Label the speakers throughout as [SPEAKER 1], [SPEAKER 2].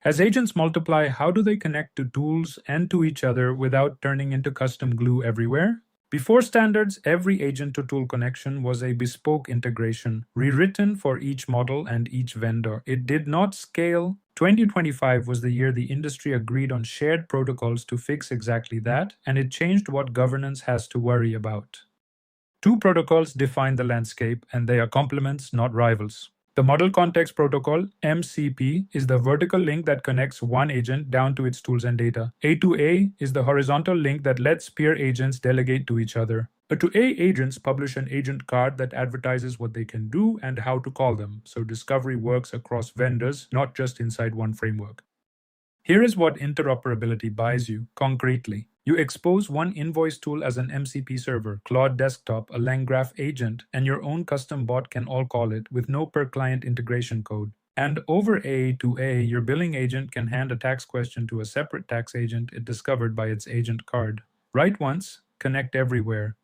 [SPEAKER 1] As agents multiply, how do they connect to tools and to each other without turning into custom glue everywhere? Before standards, every agent-to-tool connection was a bespoke integration, rewritten for each model and each vendor. It did not scale. 2025 was the year the industry agreed on shared protocols to fix exactly that, and it changed what governance has to worry about. Two protocols define the landscape, and they are complements, not rivals. The Model Context Protocol, MCP, is the vertical link that connects one agent down to its tools and data. A2A is the horizontal link that lets peer agents delegate to each other. A2A agents publish an agent card that advertises what they can do and how to call them, so discovery works across vendors, not just inside one framework. Here is what interoperability buys you concretely. You expose one invoice tool as an MCP server, Claude Desktop, a LangGraph agent, and your own custom bot can all call it with no per-client integration code. And over A2A, your billing agent can hand a tax question to a separate tax agent it discovered by its agent card. Write once, connect everywhere.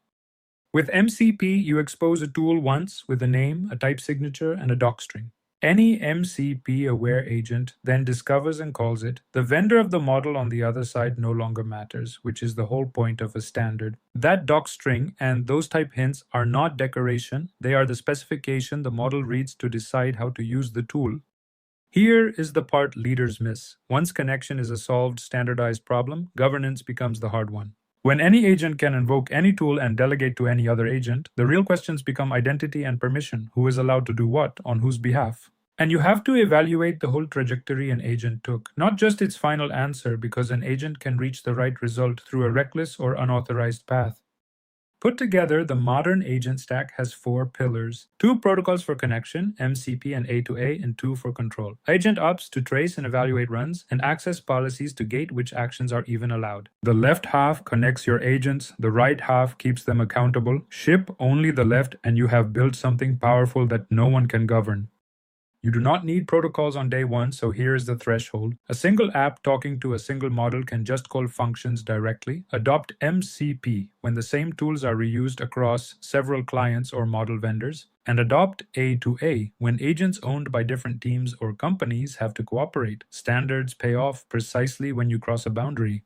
[SPEAKER 1] With MCP, you expose a tool once with a name, a type signature, and a docstring. Any MCP-aware agent then discovers and calls it. The vendor of the model on the other side no longer matters, which is the whole point of a standard. That docstring and those type hints are not decoration, they are the specification the model reads to decide how to use the tool. Here is the part leaders miss. Once connection is a solved, standardized problem, governance becomes the hard one. When any agent can invoke any tool and delegate to any other agent, the real questions become identity and permission, who is allowed to do what, on whose behalf. And you have to evaluate the whole trajectory an agent took, not just its final answer, because an agent can reach the right result through a reckless or unauthorized path. Put together, the modern agent stack has 4 pillars. 2 protocols for connection, MCP and A2A, and 2 for control. AgentOps to trace and evaluate runs, and access policies to gate which actions are even allowed. The left half connects your agents, the right half keeps them accountable. Ship only the left and you have built something powerful that no one can govern. You do not need protocols on day one, so here is the threshold. A single app talking to a single model can just call functions directly. Adopt MCP when the same tools are reused across several clients or model vendors. And adopt A2A when agents owned by different teams or companies have to cooperate. Standards pay off precisely when you cross a boundary.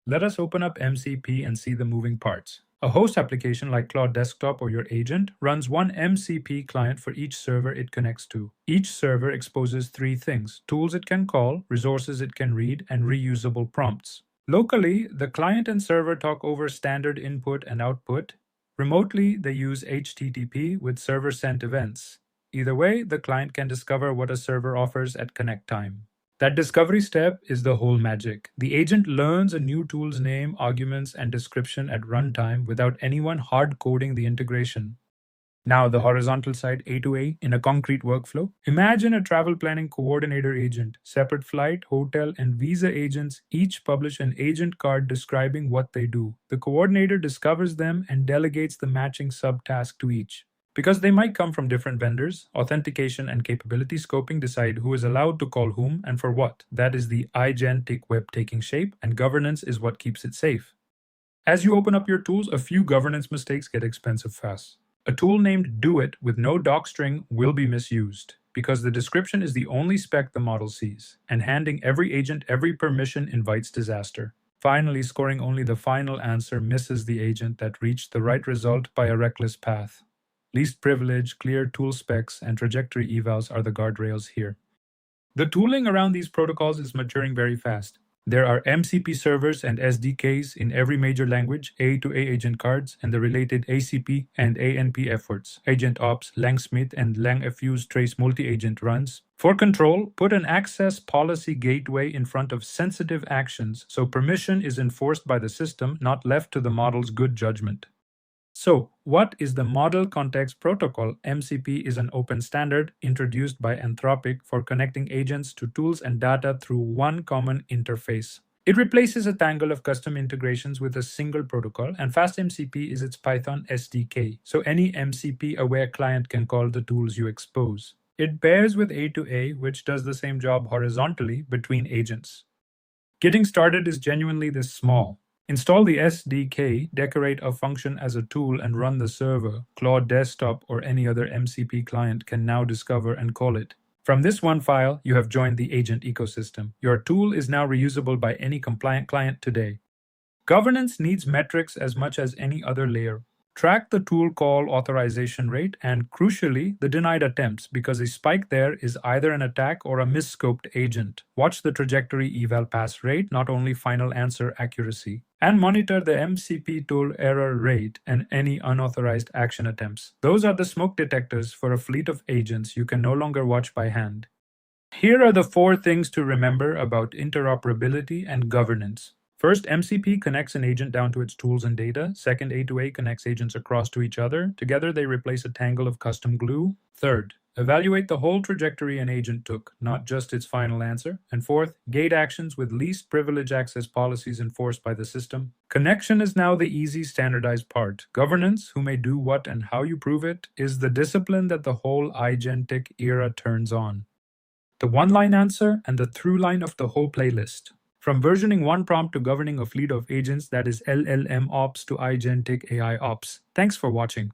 [SPEAKER 1] Let us open up MCP and see the moving parts. A host application like Claude Desktop or your agent runs one MCP client for each server it connects to. Each server exposes 3 things: tools it can call, resources it can read, and reusable prompts. Locally, the client and server talk over standard input and output. Remotely, they use HTTP with server-sent events. Either way, the client can discover what a server offers at connect time. That discovery step is the whole magic. The agent learns a new tool's name, arguments, and description at runtime without anyone hard-coding the integration. Now the horizontal side, A2A, in a concrete workflow. Imagine a travel planning coordinator agent. Separate flight, hotel, and visa agents each publish an agent card describing what they do. The coordinator discovers them and delegates the matching subtask to each. Because they might come from different vendors, authentication and capability scoping decide who is allowed to call whom and for what. That is the agentic web taking shape, and governance is what keeps it safe. As you open up your tools, a few governance mistakes get expensive fast. A tool named DoIt with no docstring will be misused, because the description is the only spec the model sees, and handing every agent every permission invites disaster. Finally, scoring only the final answer misses the agent that reached the right result by a reckless path. Least privilege, clear tool specs, and trajectory evals are the guardrails here. The tooling around these protocols is maturing very fast. There are MCP servers and SDKs in every major language, A2A agent cards, and the related ACP and ANP efforts. AgentOps, LangSmith, and Langfuse trace multi-agent runs. For control, put an access policy gateway in front of sensitive actions, so permission is enforced by the system, not left to the model's good judgment. So, what is the Model Context Protocol? MCP is an open standard introduced by Anthropic for connecting agents to tools and data through one common interface. It replaces a tangle of custom integrations with a single protocol, and FastMCP is its Python SDK, so any MCP-aware client can call the tools you expose. It pairs with A2A, which does the same job horizontally between agents. Getting started is genuinely this small. Install the SDK, decorate a function as a tool, and run the server. Claude Desktop or any other MCP client can now discover and call it. From this one file, you have joined the agent ecosystem. Your tool is now reusable by any compliant client today. Governance needs metrics as much as any other layer. Track the tool call authorization rate and, crucially, the denied attempts, because a spike there is either an attack or a misscoped agent. Watch the trajectory eval pass rate, not only final answer accuracy. And monitor the MCP tool error rate and any unauthorized action attempts. Those are the smoke detectors for a fleet of agents you can no longer watch by hand. Here are the 4 things to remember about interoperability and governance. First, MCP connects an agent down to its tools and data. Second, A2A connects agents across to each other. Together, they replace a tangle of custom glue. Third, evaluate the whole trajectory an agent took, not just its final answer. And fourth, gate actions with least privilege access policies enforced by the system. Connection is now the easy, standardized part. Governance, who may do what and how you prove it, is the discipline that the whole agentic era turns on. The one-line answer and the through line of the whole playlist. From versioning one prompt to governing a fleet of agents, that is LLM ops to agentic AI ops. Thanks for watching.